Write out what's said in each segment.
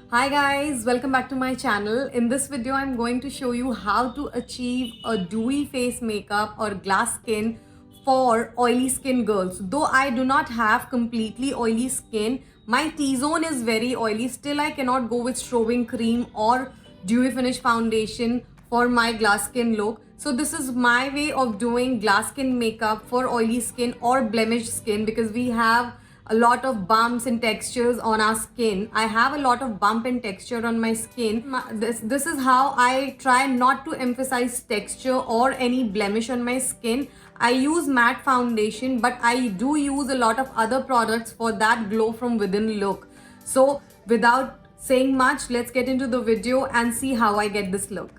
Hi guys, welcome back to my channel. In this video, I'm going to show you how to achieve a dewy face makeup or glass skin for oily skin girls. Though I do not have completely oily skin, my T-zone is very oily. Still, I cannot go with strobing cream or dewy finish foundation for my glass skin look. So this is my way of doing glass skin makeup for oily skin or blemished skin because we have a lot of bumps and textures on our skin. I have a lot of bump and texture on my skin. This is how I try not to emphasize texture or any blemish on my skin. I use matte foundation, but I do use a lot of other products for that glow from within look. So without saying much, let's get into the video and see how I get this look.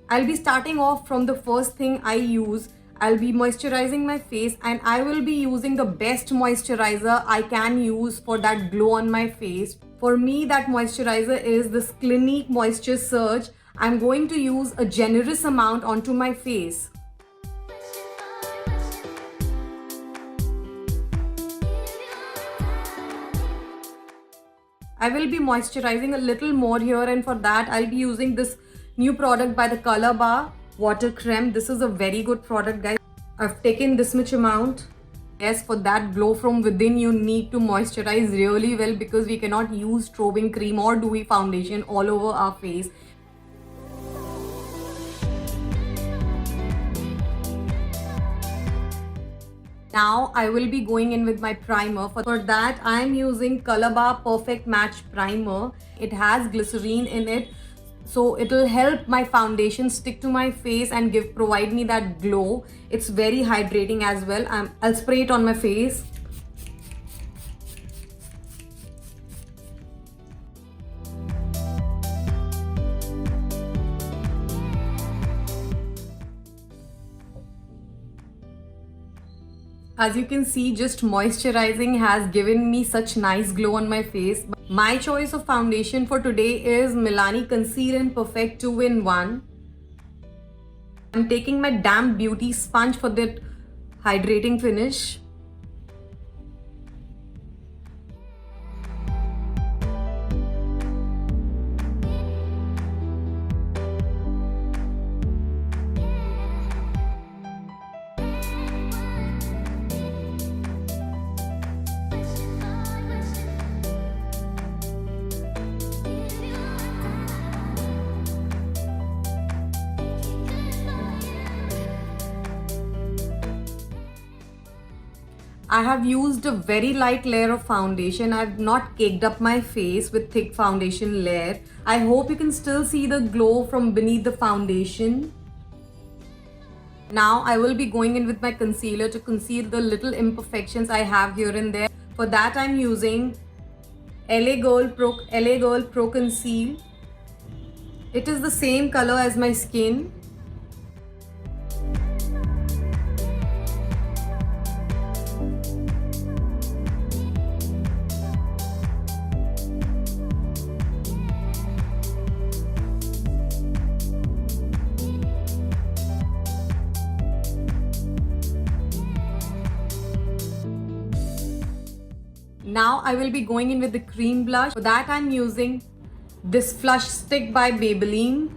I'll be starting off from the first thing I use. I'll be moisturizing my face and I will be using the best moisturizer I can use for that glow on my face. For me, that moisturizer is the Clinique Moisture Surge. I'm going to use a generous amount onto my face. I will be moisturizing a little more here, and for that I'll be using this new product by the Color Bar Water Creme. This is a very good product, guys. I've taken this much amount. Yes, for that glow from within, you need to moisturize really well because we cannot use strobing cream or dewy foundation all over our face. Now I will be going in with my primer. For that, I am using Color Bar Perfect Match Primer. It has glycerine in it, so it will help my foundation stick to my face and provide me that glow. It's very hydrating as well. I'll spray it on my face. As you can see, just moisturizing has given me such nice glow on my face. My choice of foundation for today is Milani Conceal and Perfect 2-in-1. I'm taking my Damp Beauty sponge for that hydrating finish. I have used a very light layer of foundation. I have not caked up my face with thick foundation layer. I hope you can still see the glow from beneath the foundation. Now I will be going in with my concealer to conceal the little imperfections I have here and there. For that, I'm using LA Girl Pro Conceal. It is the same color as my skin. Now I will be going in with the cream blush. For that, I'm using this Flush Stick by Maybelline.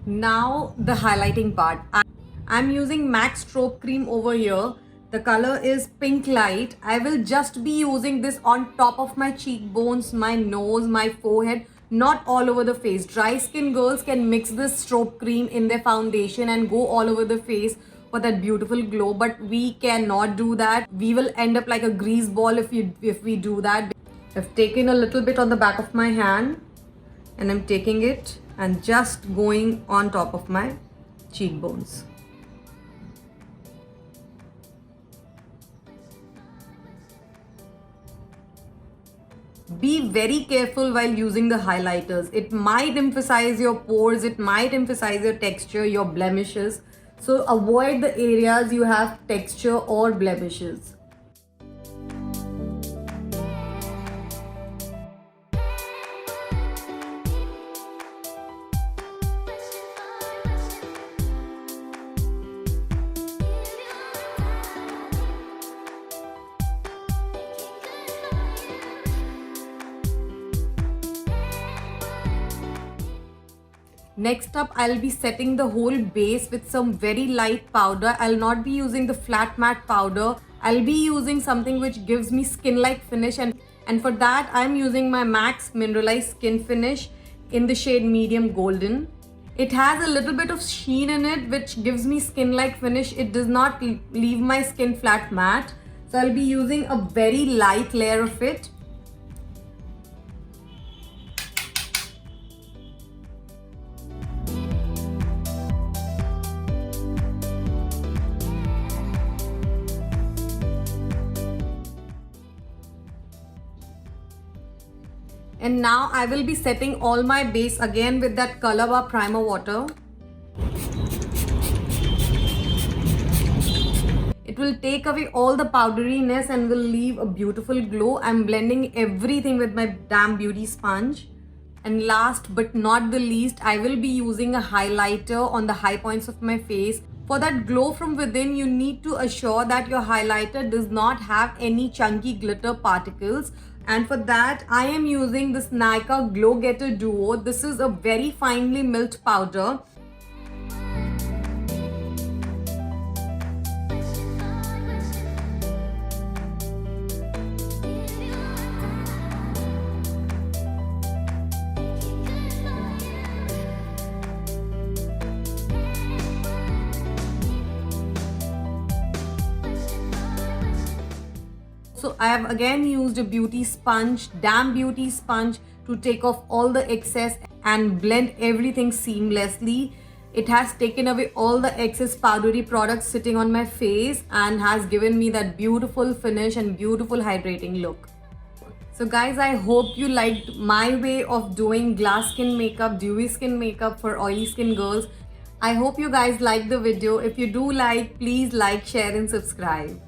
Now the highlighting part. I'm using MAC Strobe Cream over here. The color is Pink Light. I will just be using this on top of my cheekbones, my nose, my forehead, not all over the face. Dry skin girls can mix this strobe cream in their foundation and go all over the face for that beautiful glow, but we cannot do that. We will end up like a grease ball if we do that. I've taken a little bit on the back of my hand and I'm taking it and just going on top of my cheekbones. Be very careful while using the highlighters. It might emphasize your pores, it might emphasize your texture, your blemishes. So avoid the areas you have texture or blemishes. Next up, I'll be setting the whole base with some very light powder. I'll not be using the flat matte powder. I'll be using something which gives me skin-like finish, and for that I'm using my MAC Mineralized Skin Finish in the shade Medium Golden. It has a little bit of sheen in it which gives me skin-like finish. It does not leave my skin flat matte. So I'll be using a very light layer of it. And now I will be setting all my base again with that Colorbar Primer Water. It will take away all the powderiness and will leave a beautiful glow. I'm blending everything with my Damn Beauty sponge. And last but not the least, I will be using a highlighter on the high points of my face. For that glow from within, you need to assure that your highlighter does not have any chunky glitter particles. And for that, I am using this Nykaa Glow Getter Duo. This is a very finely milled powder. So I have again used a beauty sponge, Damn Beauty sponge, to take off all the excess and blend everything seamlessly. It has taken away all the excess powdery products sitting on my face and has given me that beautiful finish and beautiful hydrating look. So guys, I hope you liked my way of doing glass skin makeup, dewy skin makeup for oily skin girls. I hope you guys liked the video. If you do like, please like, share and subscribe.